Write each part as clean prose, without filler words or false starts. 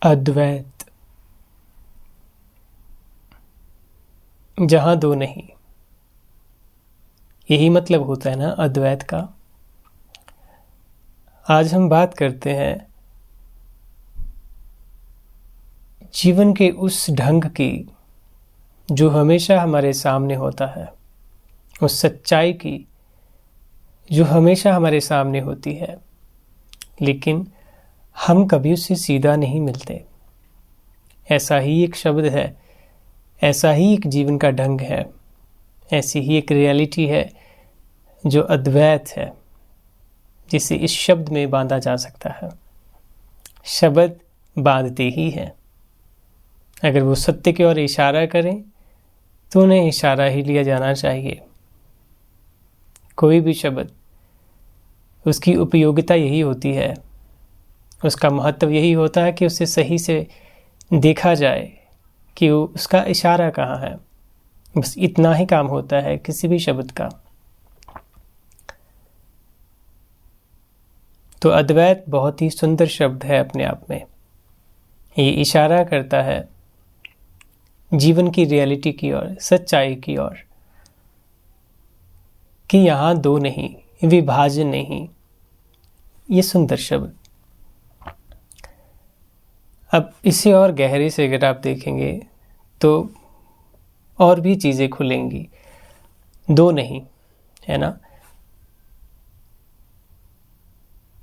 अद्वैत, जहां दो नहीं, यही मतलब होता है ना अद्वैत का। आज हम बात करते हैं जीवन के उस ढंग की जो हमेशा हमारे सामने होता है, उस सच्चाई की जो हमेशा हमारे सामने होती है, लेकिन हम कभी उससे सीधा नहीं मिलते। ऐसा ही एक शब्द है, ऐसा ही एक जीवन का ढंग है, ऐसी ही एक रियलिटी है जो अद्वैत है, जिसे इस शब्द में बांधा जा सकता है। शब्द बांधते ही हैं। अगर वो सत्य की ओर इशारा करें तो उन्हें इशारा ही लिया जाना चाहिए। कोई भी शब्द, उसकी उपयोगिता यही होती है, उसका महत्व यही होता है कि उसे सही से देखा जाए कि उसका इशारा कहाँ है। बस इतना ही काम होता है किसी भी शब्द का। तो अद्वैत बहुत ही सुंदर शब्द है अपने आप में। ये इशारा करता है जीवन की रियलिटी की ओर, सच्चाई की ओर, कि यहाँ दो नहीं, विभाजन नहीं। ये सुंदर शब्द। अब इसे और गहरे से अगर आप देखेंगे तो और भी चीज़ें खुलेंगी। दो नहीं, है ना।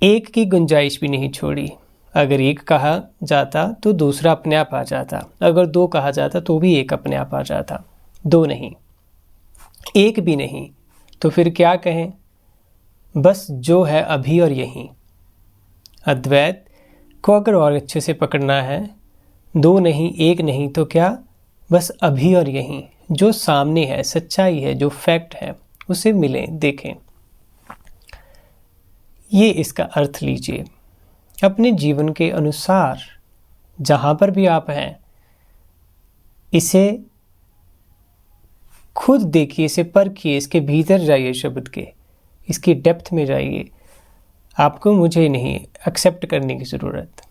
एक की गुंजाइश भी नहीं छोड़ी। अगर एक कहा जाता तो दूसरा अपने आप आ जाता, अगर दो कहा जाता तो भी एक अपने आप आ जाता। दो नहीं, एक भी नहीं, तो फिर क्या कहें। बस जो है अभी और यहीं। अद्वैत को अगर और अच्छे से पकड़ना है, दो नहीं, एक नहीं, तो क्या, बस अभी और यहीं। जो सामने है, सच्चाई है, जो फैक्ट है, उसे मिलें, देखें। ये इसका अर्थ लीजिए। अपने जीवन के अनुसार जहां पर भी आप हैं, इसे खुद देखिए, इसे परखिए, इसके भीतर जाइए, शब्द के इसकी डेप्थ में जाइए। आपको मुझे नहीं एक्सेप्ट करने की ज़रूरत,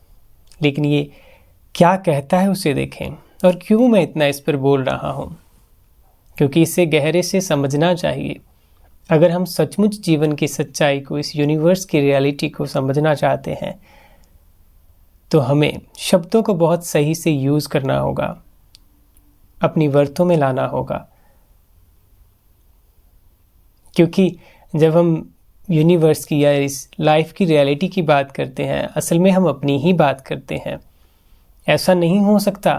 लेकिन ये क्या कहता है उसे देखें। और क्यों मैं इतना इस पर बोल रहा हूँ, क्योंकि इसे गहरे से समझना चाहिए। अगर हम सचमुच जीवन की सच्चाई को, इस यूनिवर्स की रियलिटी को समझना चाहते हैं, तो हमें शब्दों को बहुत सही से यूज़ करना होगा, अपनी वर्थों में लाना होगा। क्योंकि जब हम यूनिवर्स की या इस लाइफ की रियलिटी की बात करते हैं, असल में हम अपनी ही बात करते हैं। ऐसा नहीं हो सकता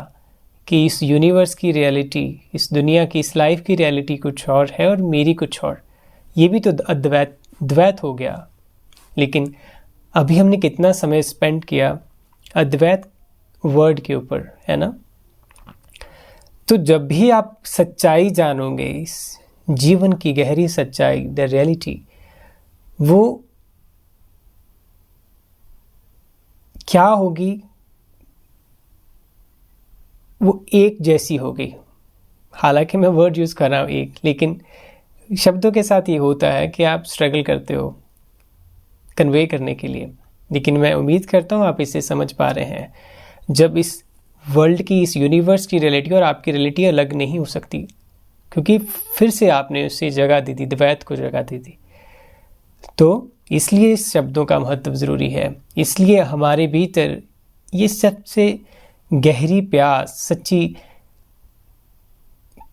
कि इस यूनिवर्स की रियलिटी, इस दुनिया की, इस लाइफ की रियलिटी कुछ और है और मेरी कुछ और। ये भी तो द्वैत हो गया। लेकिन अभी हमने कितना समय स्पेंड किया अद्वैत वर्ड के ऊपर, है ना। तो जब भी आप सच्चाई जानोगे, इस जीवन की गहरी सच्चाई, द रियलिटी, वो क्या होगी, वो एक जैसी होगी। हालांकि मैं वर्ड यूज़ कर रहा हूँ एक, लेकिन शब्दों के साथ ये होता है कि आप स्ट्रगल करते हो कन्वे करने के लिए। लेकिन मैं उम्मीद करता हूँ आप इसे समझ पा रहे हैं। जब इस वर्ल्ड की, इस यूनिवर्स की रियलिटी और आपकी रियलिटी अलग नहीं हो सकती, क्योंकि फिर से आपने उससे जगह दी थी, द्वैत को जगह दी थी। तो इसलिए इस शब्दों का महत्व ज़रूरी है। इसलिए हमारे भीतर ये सबसे गहरी प्यास, सच्ची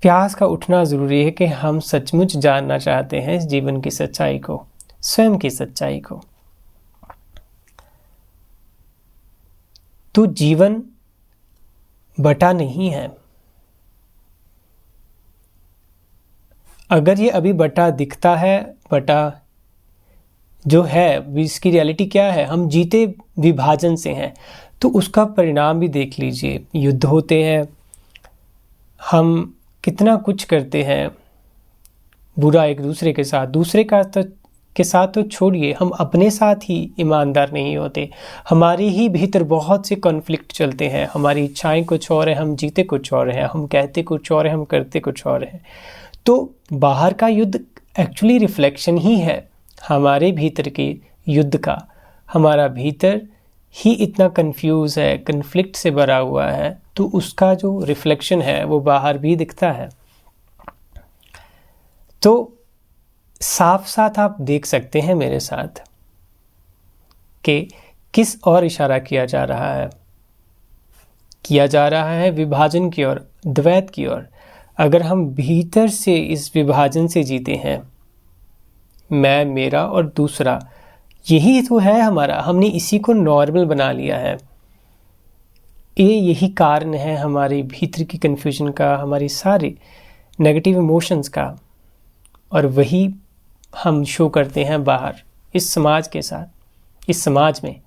प्यास का उठना ज़रूरी है कि हम सचमुच जानना चाहते हैं इस जीवन की सच्चाई को, स्वयं की सच्चाई को। तो जीवन बटा नहीं है। अगर ये अभी बटा दिखता है, बटा जो है, इसकी रियलिटी क्या है, हम जीते विभाजन से हैं, तो उसका परिणाम भी देख लीजिए। युद्ध होते हैं, हम कितना कुछ करते हैं बुरा एक दूसरे के साथ, के साथ तो छोड़िए, हम अपने साथ ही ईमानदार नहीं होते। हमारे ही भीतर बहुत से कॉन्फ्लिक्ट चलते हैं। हमारी इच्छाएं कुछ और हैं, हम जीते कुछ और हैं, हम कहते कुछ और हैं, हम करते कुछ और हैं। तो बाहर का युद्ध एक्चुअली रिफ्लेक्शन ही है हमारे भीतर के युद्ध का। हमारा भीतर ही इतना कंफ्यूज है, कन्फ्लिक्ट से भरा हुआ है, तो उसका जो रिफ्लेक्शन है वो बाहर भी दिखता है। तो साफ साथ आप देख सकते हैं मेरे साथ कि किस और इशारा किया जा रहा है। किया जा रहा है विभाजन की ओर, द्वैत की ओर। अगर हम भीतर से इस विभाजन से जीते हैं, मैं, मेरा और दूसरा, यही तो है हमारा, हमने इसी को नॉर्मल बना लिया है। यही कारण है हमारे भीतर की कन्फ्यूजन का, हमारी सारे नेगेटिव इमोशंस का, और वही हम शो करते हैं बाहर इस समाज के साथ, इस समाज में।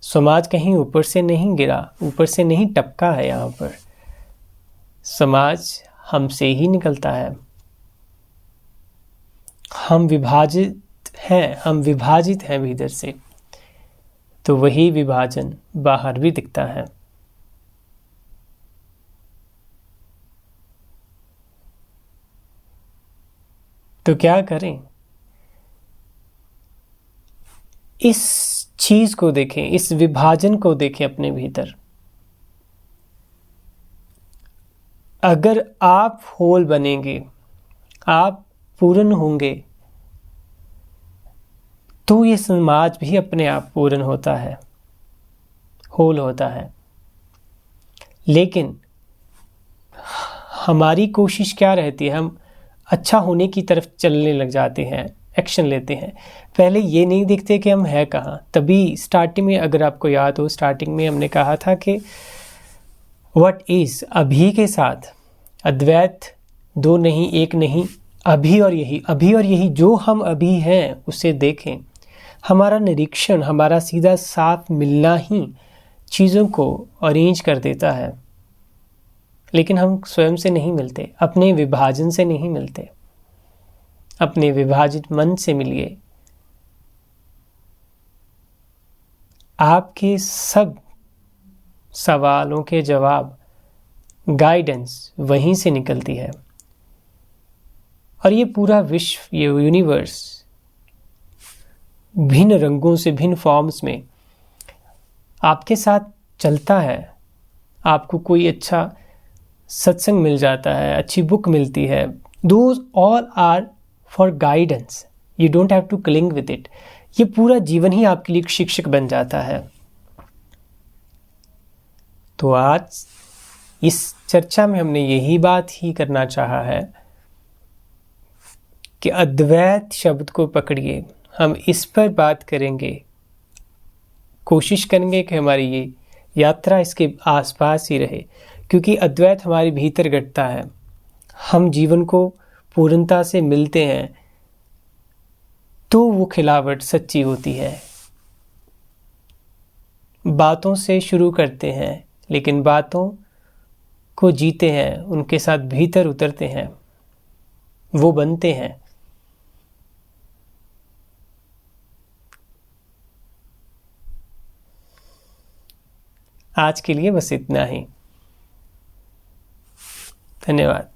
समाज कहीं ऊपर से नहीं गिरा, ऊपर से नहीं टपका है। यहाँ पर समाज हमसे ही निकलता है। हम विभाजित हैं भीतर से, तो वही विभाजन बाहर भी दिखता है। तो क्या करें? इस चीज को देखें, इस विभाजन को देखें अपने भीतर। अगर आप होल बनेंगे, आप पूर्ण होंगे, तो ये समाज भी अपने आप पूर्ण होता है, होल होता है। लेकिन हमारी कोशिश क्या रहती है? हम अच्छा होने की तरफ चलने लग जाते हैं, एक्शन लेते हैं। पहले ये नहीं देखते कि हम है कहाँ। तभी स्टार्टिंग में, अगर आपको याद हो, स्टार्टिंग में हमने कहा था कि व्हाट इज, अभी के साथ अद्वैत, दो नहीं, एक नहीं, अभी और यही, अभी और यही, जो हम अभी हैं उसे देखें। हमारा निरीक्षण, हमारा सीधा साफ मिलना ही चीज़ों को अरेंज कर देता है। लेकिन हम स्वयं से नहीं मिलते, अपने विभाजन से नहीं मिलते। अपने विभाजित मन से मिलिए। आपके सब सवालों के जवाब, गाइडेंस वहीं से निकलती है। और ये पूरा विश्व, ये यूनिवर्स भिन्न रंगों से, भिन्न फॉर्म्स में आपके साथ चलता है। आपको कोई अच्छा सत्संग मिल जाता है, अच्छी बुक मिलती है, those all are for guidance. You don't have to cling with it. ये पूरा जीवन ही आपके लिए एक शिक्षक बन जाता है। तो आज इस चर्चा में हमने यही बात ही करना चाहा है कि अद्वैत शब्द को पकड़िए। हम इस पर बात करेंगे, कोशिश करेंगे कि हमारी ये यात्रा इसके आसपास ही रहे, क्योंकि अद्वैत हमारे भीतर घटता है। हम जीवन को पूर्णता से मिलते हैं तो वो खिलावट सच्ची होती है। बातों से शुरू करते हैं, लेकिन बातों को जीते हैं, उनके साथ भीतर उतरते हैं, वो बनते हैं। आज के लिए बस इतना ही। धन्यवाद।